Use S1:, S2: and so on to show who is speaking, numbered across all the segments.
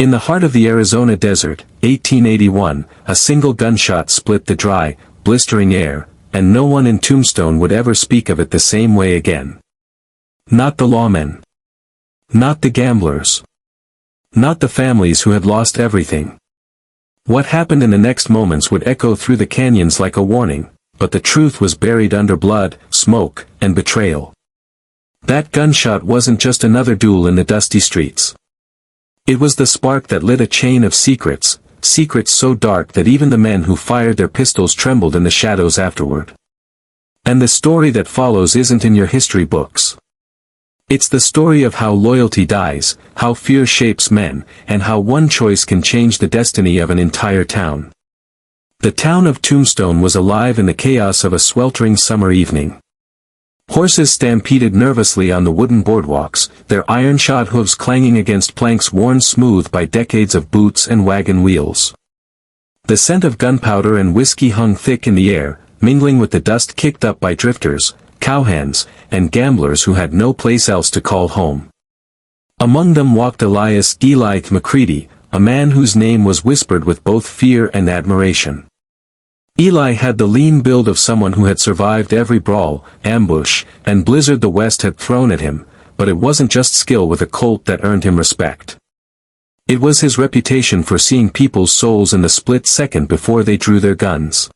S1: In the heart of the Arizona desert, 1881, a single gunshot split the dry, blistering air, and no one in Tombstone would ever speak of it the same way again. Not the lawmen. Not the gamblers. Not the families who had lost everything. What happened in the next moments would echo through the canyons like a warning, but the truth was buried under blood, smoke, and betrayal. That gunshot wasn't just another duel in the dusty streets. It was the spark that lit a chain of secrets, secrets so dark that even the men who fired their pistols trembled in the shadows afterward. And the story that follows isn't in your history books. It's the story of how loyalty dies, how fear shapes men, and how one choice can change the destiny of an entire town. The town of Tombstone was alive in the chaos of a sweltering summer evening. Horses stampeded nervously on the wooden boardwalks, their iron-shod hooves clanging against planks worn smooth by decades of boots and wagon wheels. The scent of gunpowder and whiskey hung thick in the air, mingling with the dust kicked up by drifters, cowhands, and gamblers who had no place else to call home. Among them walked Elias Eli McCready, a man whose name was whispered with both fear and admiration. Eli had the lean build of someone who had survived every brawl, ambush, and blizzard the West had thrown at him, but it wasn't just skill with a Colt that earned him respect. It was his reputation for seeing people's souls in the split second before they drew their guns.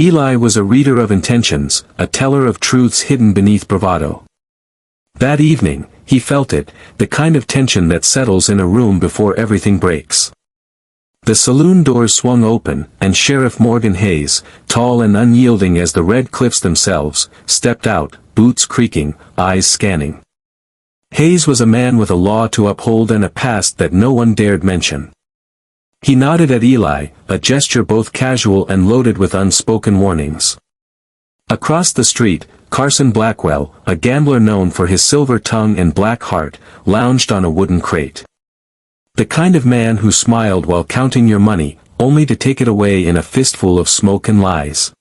S1: Eli was a reader of intentions, a teller of truths hidden beneath bravado. That evening, he felt it, the kind of tension that settles in a room before everything breaks. The saloon doors swung open, and Sheriff Morgan Hayes, tall and unyielding as the red cliffs themselves, stepped out, boots creaking, eyes scanning. Hayes was a man with a law to uphold and a past that no one dared mention. He nodded at Eli, a gesture both casual and loaded with unspoken warnings. Across the street, Carson Blackwell, a gambler known for his silver tongue and black heart, lounged on a wooden crate. The kind of man who smiled while counting your money, only to take it away in a fistful of smoke and lies.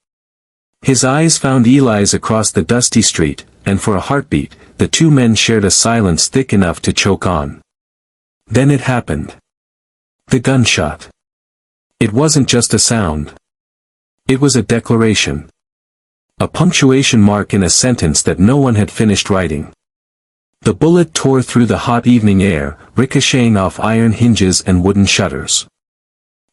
S1: His eyes found Eli's across the dusty street, and for a heartbeat, the two men shared a silence thick enough to choke on. Then it happened. The gunshot. It wasn't just a sound. It was a declaration. A punctuation mark in a sentence that no one had finished writing. The bullet tore through the hot evening air, ricocheting off iron hinges and wooden shutters.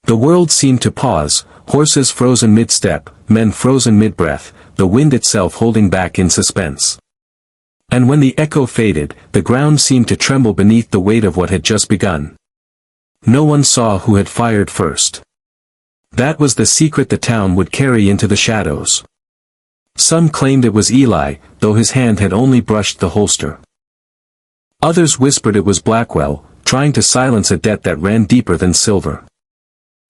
S1: The world seemed to pause, horses frozen mid-step, men frozen mid-breath, the wind itself holding back in suspense. And when the echo faded, the ground seemed to tremble beneath the weight of what had just begun. No one saw who had fired first. That was the secret the town would carry into the shadows. Some claimed it was Eli, though his hand had only brushed the holster. Others whispered it was Blackwell, trying to silence a debt that ran deeper than silver.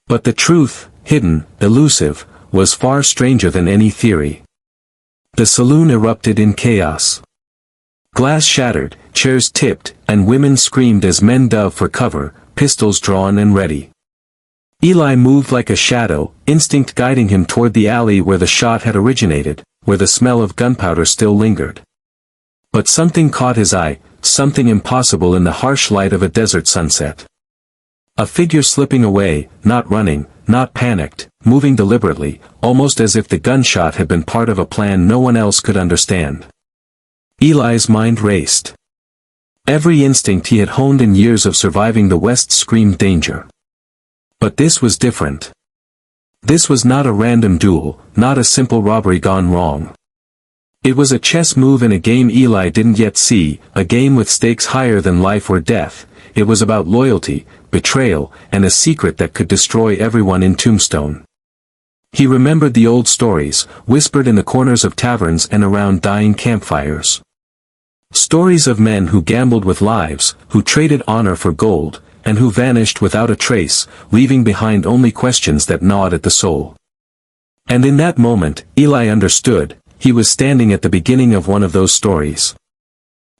S1: But the truth, hidden, elusive, was far stranger than any theory. The saloon erupted in chaos. Glass shattered, chairs tipped, and women screamed as men dove for cover, pistols drawn and ready. Eli moved like a shadow, instinct guiding him toward the alley where the shot had originated, where the smell of gunpowder still lingered. But something caught his eye, something impossible in the harsh light of a desert sunset. A figure slipping away, not running, not panicked, moving deliberately, almost as if the gunshot had been part of a plan no one else could understand. Eli's mind raced. Every instinct he had honed in years of surviving the West screamed danger. But this was different. This was not a random duel, not a simple robbery gone wrong. It was a chess move in a game Eli didn't yet see, a game with stakes higher than life or death. It was about loyalty, betrayal, and a secret that could destroy everyone in Tombstone. He remembered the old stories, whispered in the corners of taverns and around dying campfires. Stories of men who gambled with lives, who traded honor for gold, and who vanished without a trace, leaving behind only questions that gnawed at the soul. And in that moment, Eli understood. He was standing at the beginning of one of those stories.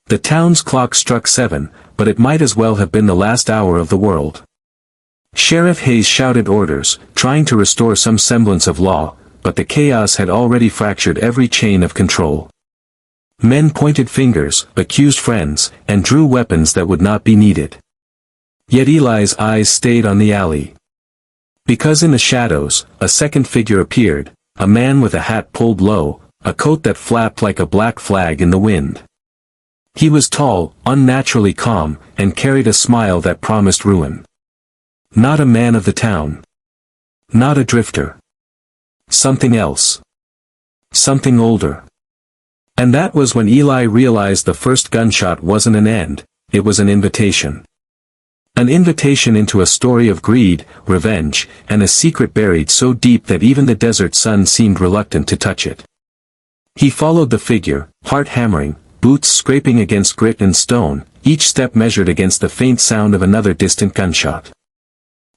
S1: The town's clock struck 7, but it might as well have been the last hour of the world. Sheriff Hayes shouted orders, trying to restore some semblance of law, but the chaos had already fractured every chain of control. Men pointed fingers, accused friends, and drew weapons that would not be needed. Yet Eli's eyes stayed on the alley. Because in the shadows, a second figure appeared, a man with a hat pulled low, a coat that flapped like a black flag in the wind. He was tall, unnaturally calm, and carried a smile that promised ruin. Not a man of the town. Not a drifter. Something else. Something older. And that was when Eli realized the first gunshot wasn't an end, it was an invitation. An invitation into a story of greed, revenge, and a secret buried so deep that even the desert sun seemed reluctant to touch it. He followed the figure, heart hammering, boots scraping against grit and stone, each step measured against the faint sound of another distant gunshot.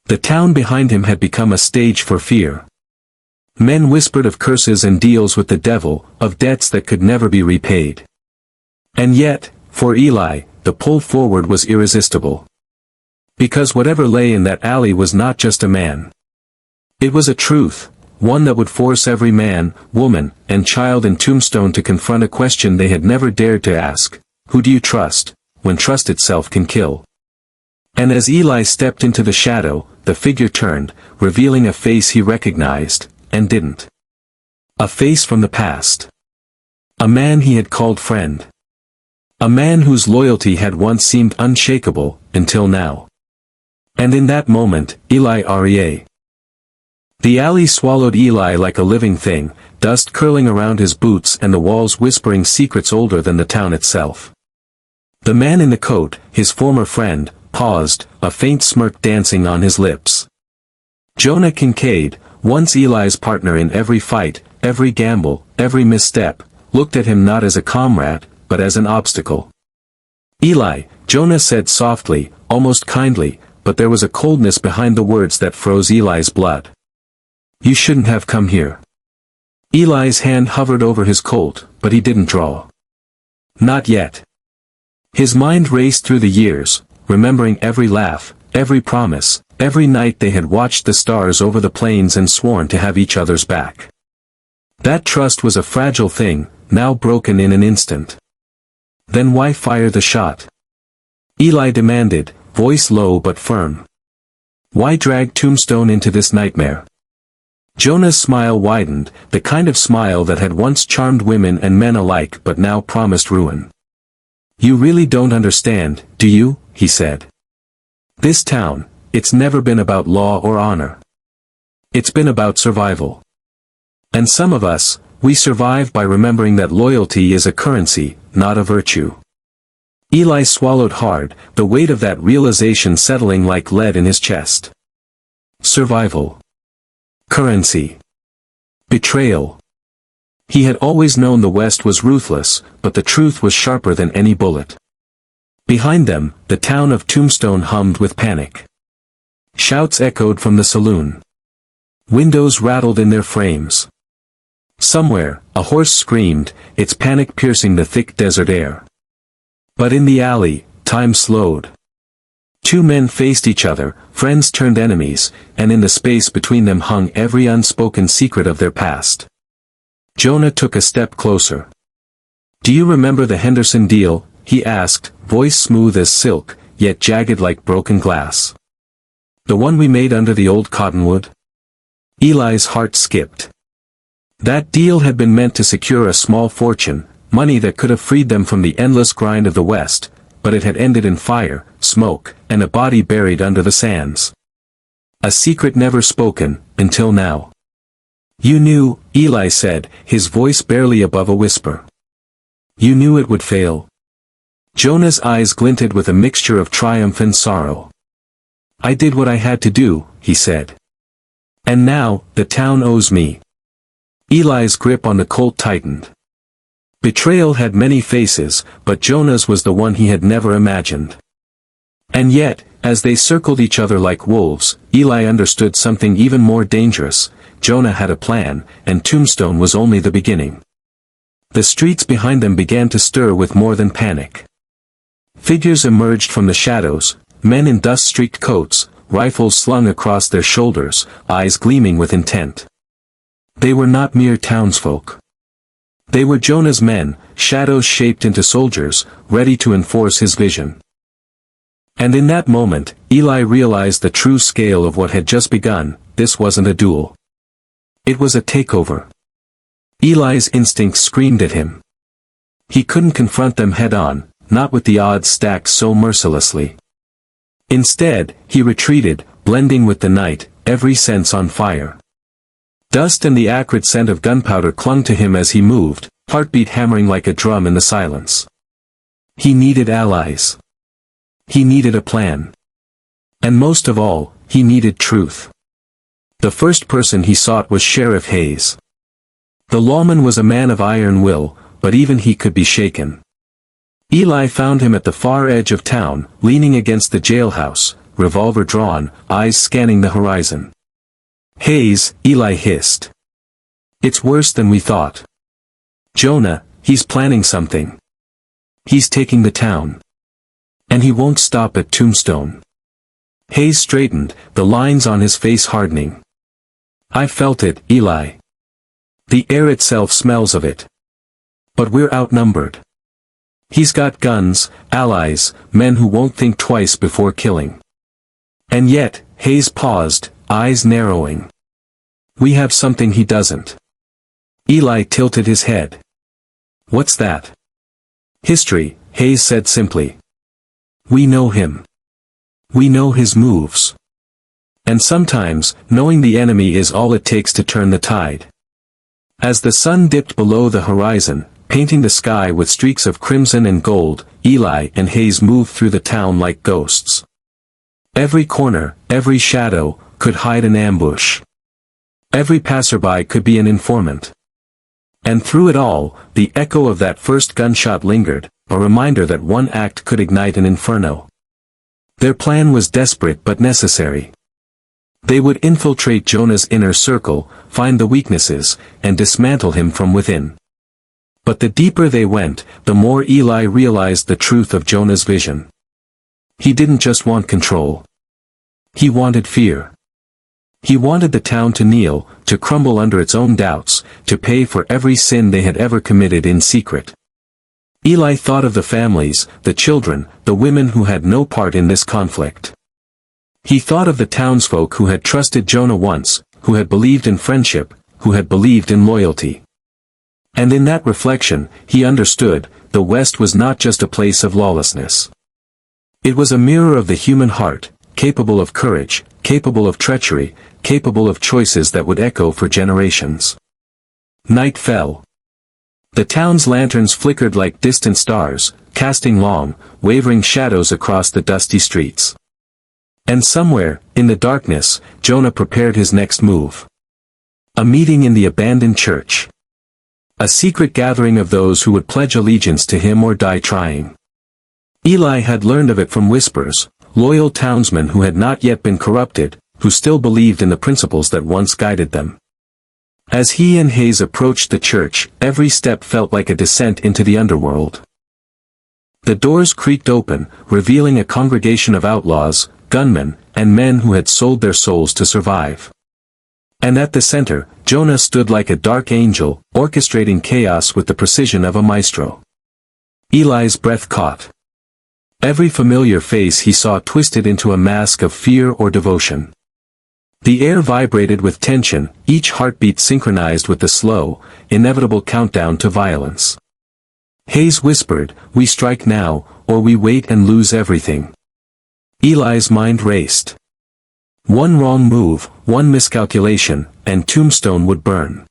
S1: The town behind him had become a stage for fear. Men whispered of curses and deals with the devil, of debts that could never be repaid. And yet, for Eli, the pull forward was irresistible. Because whatever lay in that alley was not just a man. It was a truth, one that would force every man, woman, and child in Tombstone to confront a question they had never dared to ask: who do you trust, when trust itself can kill? And as Eli stepped into the shadow, the figure turned, revealing a face he recognized, and didn't. A face from the past. A man he had called friend. A man whose loyalty had once seemed unshakable, until now. And in that moment, Eli Rea. The alley swallowed Eli like a living thing, dust curling around his boots and the walls whispering secrets older than the town itself. The man in the coat, his former friend, paused, a faint smirk dancing on his lips. Jonah Kincaid, once Eli's partner in every fight, every gamble, every misstep, looked at him not as a comrade, but as an obstacle. Eli, Jonah said softly, almost kindly, but there was a coldness behind the words that froze Eli's blood. You shouldn't have come here. Eli's hand hovered over his colt, but he didn't draw. Not yet. His mind raced through the years, remembering every laugh, every promise, every night they had watched the stars over the plains and sworn to have each other's back. That trust was a fragile thing, now broken in an instant. Then why fire the shot? Eli demanded, voice low but firm. Why drag Tombstone into this nightmare? Jonah's smile widened, the kind of smile that had once charmed women and men alike but now promised ruin. You really don't understand, do you? He said. This town, it's never been about law or honor. It's been about survival. And some of us, we survive by remembering that loyalty is a currency, not a virtue. Eli swallowed hard, the weight of that realization settling like lead in his chest. Survival. Currency. Betrayal. He had always known the West was ruthless, but the truth was sharper than any bullet. Behind them, the town of Tombstone hummed with panic. Shouts echoed from the saloon. Windows rattled in their frames. Somewhere, a horse screamed, its panic piercing the thick desert air. But in the alley, time slowed. Two men faced each other, friends turned enemies, and in the space between them hung every unspoken secret of their past. Jonah took a step closer. Do you remember the Henderson deal? He asked, voice smooth as silk, yet jagged like broken glass. The one we made under the old cottonwood? Eli's heart skipped. That deal had been meant to secure a small fortune, money that could have freed them from the endless grind of the West, but it had ended in fire, smoke, and a body buried under the sands. A secret never spoken, until now. You knew, Eli said, his voice barely above a whisper. You knew it would fail. Jonah's eyes glinted with a mixture of triumph and sorrow. I did what I had to do, he said. And now, the town owes me. Eli's grip on the colt tightened. Betrayal had many faces, but Jonah's was the one he had never imagined. And yet, as they circled each other like wolves, Eli understood something even more dangerous. Jonah had a plan, and Tombstone was only the beginning. The streets behind them began to stir with more than panic. Figures emerged from the shadows, men in dust-streaked coats, rifles slung across their shoulders, eyes gleaming with intent. They were not mere townsfolk. They were Jonah's men, shadows shaped into soldiers, ready to enforce his vision. And in that moment, Eli realized the true scale of what had just begun. This wasn't a duel. It was a takeover. Eli's instincts screamed at him. He couldn't confront them head-on, not with the odds stacked so mercilessly. Instead, he retreated, blending with the night, every sense on fire. Dust and the acrid scent of gunpowder clung to him as he moved, heartbeat hammering like a drum in the silence. He needed allies. He needed a plan. And most of all, he needed truth. The first person he sought was Sheriff Hayes. The lawman was a man of iron will, but even he could be shaken. Eli found him at the far edge of town, leaning against the jailhouse, revolver drawn, eyes scanning the horizon. "Hayes," Eli hissed. "It's worse than we thought. Jonah, he's planning something. He's taking the town. And he won't stop at Tombstone." Hayes straightened, the lines on his face hardening. "I felt it, Eli. The air itself smells of it. But we're outnumbered. He's got guns, allies, men who won't think twice before killing. And yet," Hayes paused, eyes narrowing. "We have something he doesn't." Eli tilted his head. "What's that?" "History," Hayes said simply. "We know him. We know his moves. And sometimes, knowing the enemy is all it takes to turn the tide." As the sun dipped below the horizon, painting the sky with streaks of crimson and gold, Eli and Hayes moved through the town like ghosts. Every corner, every shadow, could hide an ambush. Every passerby could be an informant. And through it all, the echo of that first gunshot lingered, a reminder that one act could ignite an inferno. Their plan was desperate but necessary. They would infiltrate Jonah's inner circle, find the weaknesses, and dismantle him from within. But the deeper they went, the more Eli realized the truth of Jonah's vision. He didn't just want control. He wanted fear. He wanted the town to kneel, to crumble under its own doubts, to pay for every sin they had ever committed in secret. Eli thought of the families, the children, the women who had no part in this conflict. He thought of the townsfolk who had trusted Jonah once, who had believed in friendship, who had believed in loyalty. And in that reflection, he understood, the West was not just a place of lawlessness. It was a mirror of the human heart, capable of courage, capable of treachery, capable of choices that would echo for generations. Night fell. The town's lanterns flickered like distant stars, casting long, wavering shadows across the dusty streets. And somewhere, in the darkness, Jonah prepared his next move. A meeting in the abandoned church. A secret gathering of those who would pledge allegiance to him or die trying. Eli had learned of it from whispers, loyal townsmen who had not yet been corrupted, who still believed in the principles that once guided them. As he and Hayes approached the church, every step felt like a descent into the underworld. The doors creaked open, revealing a congregation of outlaws, gunmen, and men who had sold their souls to survive. And at the center, Jonah stood like a dark angel, orchestrating chaos with the precision of a maestro. Eli's breath caught. Every familiar face he saw twisted into a mask of fear or devotion. The air vibrated with tension, each heartbeat synchronized with the slow, inevitable countdown to violence. Hayes whispered, "We strike now, or we wait and lose everything." Eli's mind raced. One wrong move, one miscalculation, and Tombstone would burn.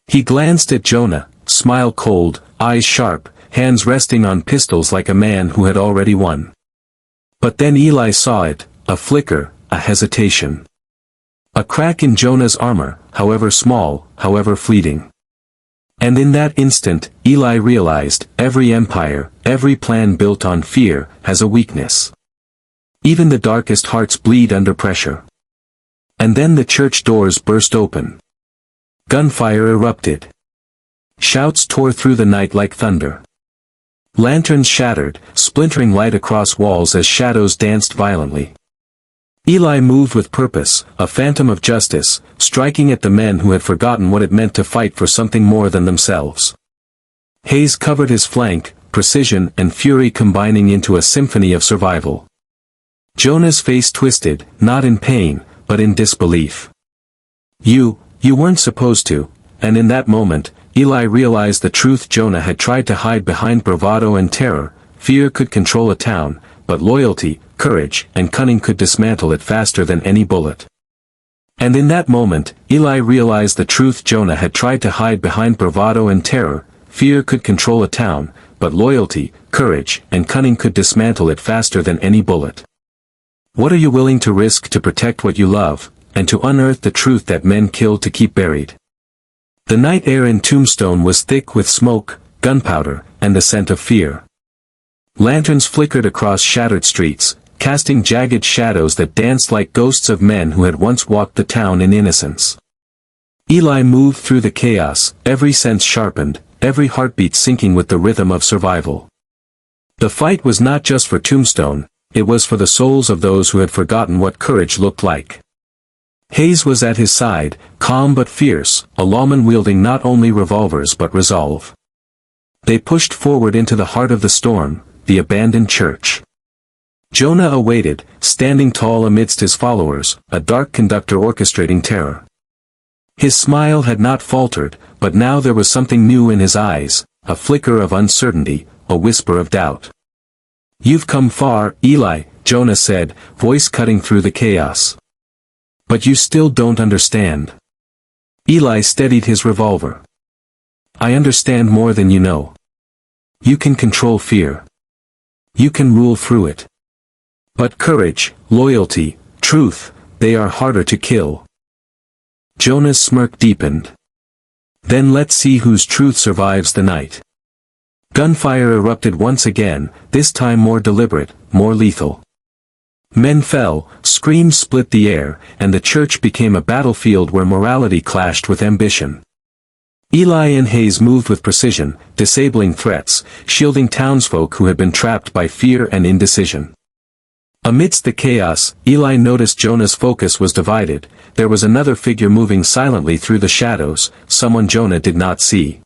S1: He glanced at Jonah, smile cold, eyes sharp, hands resting on pistols like a man who had already won. But then Eli saw it, a flicker, a hesitation. A crack in Jonah's armor, however small, however fleeting. And in that instant, Eli realized, every empire, every plan built on fear, has a weakness. Even the darkest hearts bleed under pressure. And then the church doors burst open. Gunfire erupted. Shouts tore through the night like thunder. Lanterns shattered, splintering light across walls as shadows danced violently. Eli moved with purpose, a phantom of justice, striking at the men who had forgotten what it meant to fight for something more than themselves. Hayes covered his flank, precision and fury combining into a symphony of survival. Jonah's face twisted, not in pain, but in disbelief. You weren't supposed to," and in that moment, Eli realized the truth. Jonah had tried to hide behind bravado and terror. Fear could control a town, but loyalty, courage, and cunning could dismantle it faster than any bullet. And in that moment, Eli realized the truth. Jonah had tried to hide behind bravado and terror. Fear could control a town, but loyalty, courage, and cunning could dismantle it faster than any bullet. What are you willing to risk to protect what you love, and to unearth the truth that men killed to keep buried? The night air in Tombstone was thick with smoke, gunpowder, and the scent of fear. Lanterns flickered across shattered streets, casting jagged shadows that danced like ghosts of men who had once walked the town in innocence. Eli moved through the chaos, every sense sharpened, every heartbeat syncing with the rhythm of survival. The fight was not just for Tombstone, it was for the souls of those who had forgotten what courage looked like. Hayes was at his side, calm but fierce, a lawman wielding not only revolvers but resolve. They pushed forward into the heart of the storm, the abandoned church. Jonah awaited, standing tall amidst his followers, a dark conductor orchestrating terror. His smile had not faltered, but now there was something new in his eyes, a flicker of uncertainty, a whisper of doubt. "You've come far, Eli," Jonah said, voice cutting through the chaos. "But you still don't understand." Eli steadied his revolver. "I understand more than you know. You can control fear. You can rule through it. But courage, loyalty, truth, they are harder to kill." Jonah's smirk deepened. "Then let's see whose truth survives the night." Gunfire erupted once again, this time more deliberate, more lethal. Men fell, screams split the air, and the church became a battlefield where morality clashed with ambition. Eli and Hayes moved with precision, disabling threats, shielding townsfolk who had been trapped by fear and indecision. Amidst the chaos, Eli noticed Jonah's focus was divided. There was another figure moving silently through the shadows, someone Jonah did not see.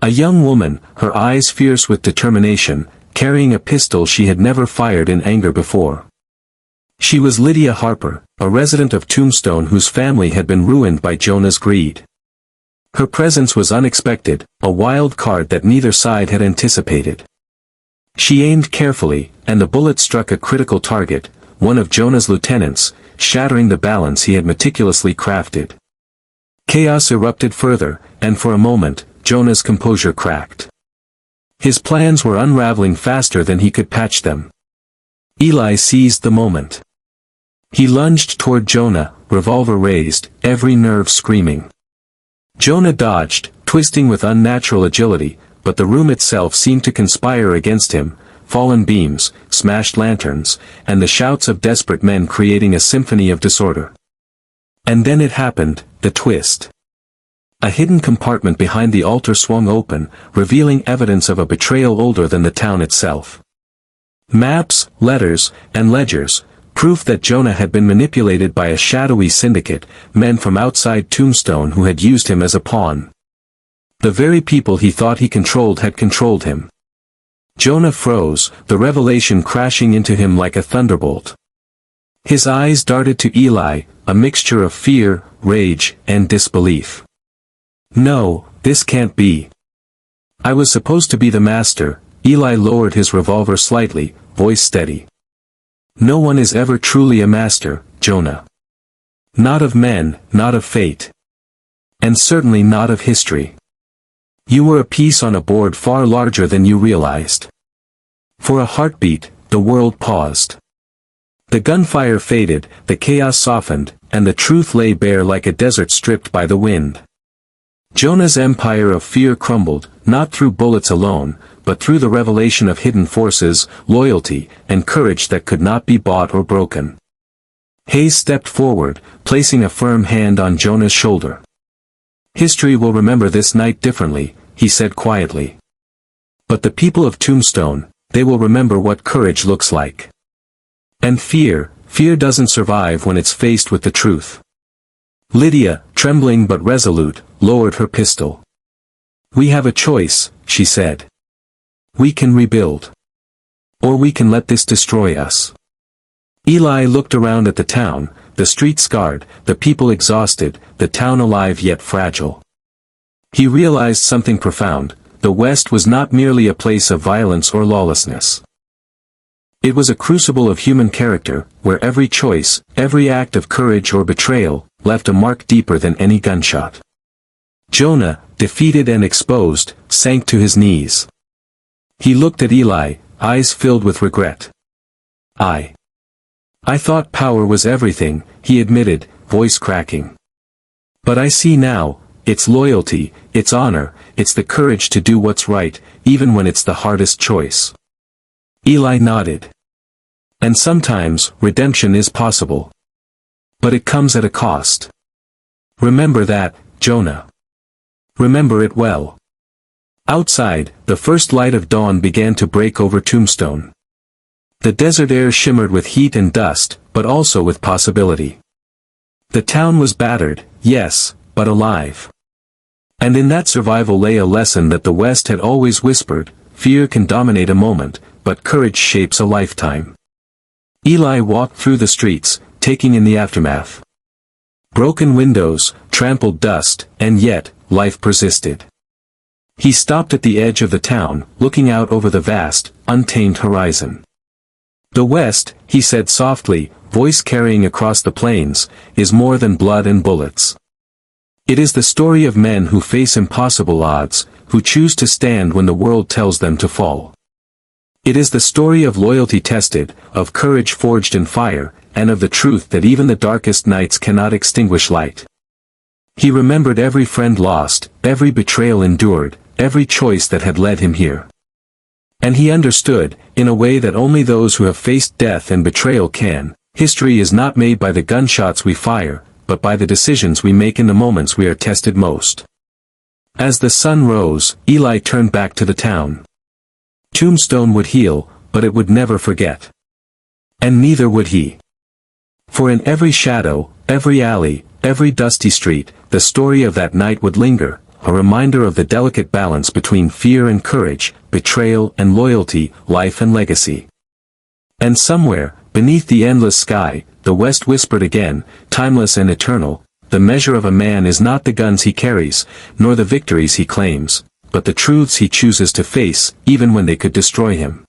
S1: A young woman, her eyes fierce with determination, carrying a pistol she had never fired in anger before. She was Lydia Harper, a resident of Tombstone whose family had been ruined by Jonah's greed. Her presence was unexpected, a wild card that neither side had anticipated. She aimed carefully, and the bullet struck a critical target, one of Jonah's lieutenants, shattering the balance he had meticulously crafted. Chaos erupted further, and for a moment, Jonah's composure cracked. His plans were unraveling faster than he could patch them. Eli seized the moment. He lunged toward Jonah, revolver raised, every nerve screaming. Jonah dodged, twisting with unnatural agility, but the room itself seemed to conspire against him, fallen beams, smashed lanterns, and the shouts of desperate men creating a symphony of disorder. And then it happened, the twist. A hidden compartment behind the altar swung open, revealing evidence of a betrayal older than the town itself. Maps, letters, and ledgers, proof that Jonah had been manipulated by a shadowy syndicate, men from outside Tombstone who had used him as a pawn. The very people he thought he controlled had controlled him. Jonah froze, the revelation crashing into him like a thunderbolt. His eyes darted to Eli, a mixture of fear, rage, and disbelief. "No, this can't be. I was supposed to be the master." Eli lowered his revolver slightly, voice steady. "No one is ever truly a master, Jonah. Not of men, not of fate. And certainly not of history. You were a piece on a board far larger than you realized." For a heartbeat, the world paused. The gunfire faded, the chaos softened, and the truth lay bare like a desert stripped by the wind. Jonah's empire of fear crumbled, not through bullets alone, but through the revelation of hidden forces, loyalty, and courage that could not be bought or broken. Hayes stepped forward, placing a firm hand on Jonah's shoulder. "History will remember this night differently," he said quietly. "But the people of Tombstone, they will remember what courage looks like. And fear doesn't survive when it's faced with the truth." Lydia, trembling but resolute, lowered her pistol. "We have a choice," she said. "We can rebuild. Or we can let this destroy us." Eli looked around at the town, the streets scarred, the people exhausted, the town alive yet fragile. He realized something profound: the West was not merely a place of violence or lawlessness. It was a crucible of human character, where every choice, every act of courage or betrayal, left a mark deeper than any gunshot. Jonah, defeated and exposed, sank to his knees. He looked at Eli, eyes filled with regret. I thought power was everything," he admitted, voice cracking. "But I see now, it's loyalty, it's honor, it's the courage to do what's right, even when it's the hardest choice." Eli nodded. "And sometimes, redemption is possible. But it comes at a cost. Remember that, Jonah. Remember it well." Outside, the first light of dawn began to break over Tombstone. The desert air shimmered with heat and dust, but also with possibility. The town was battered, yes, but alive. And in that survival lay a lesson that the West had always whispered: fear can dominate a moment, but courage shapes a lifetime. Eli walked through the streets, taking in the aftermath. Broken windows, trampled dust, and yet, life persisted. He stopped at the edge of the town, looking out over the vast, untamed horizon. "The West," he said softly, voice carrying across the plains, "is more than blood and bullets. It is the story of men who face impossible odds, who choose to stand when the world tells them to fall. It is the story of loyalty tested, of courage forged in fire, and of the truth that even the darkest nights cannot extinguish light." He remembered every friend lost, every betrayal endured, every choice that had led him here. And he understood, in a way that only those who have faced death and betrayal can: history is not made by the gunshots we fire, but by the decisions we make in the moments we are tested most. As the sun rose, Eli turned back to the town. Tombstone would heal, but it would never forget. And neither would he. For in every shadow, every alley, every dusty street, the story of that night would linger, a reminder of the delicate balance between fear and courage, betrayal and loyalty, life and legacy. And somewhere, beneath the endless sky, the West whispered again, timeless and eternal: the measure of a man is not the guns he carries, nor the victories he claims, but the truths he chooses to face, even when they could destroy him.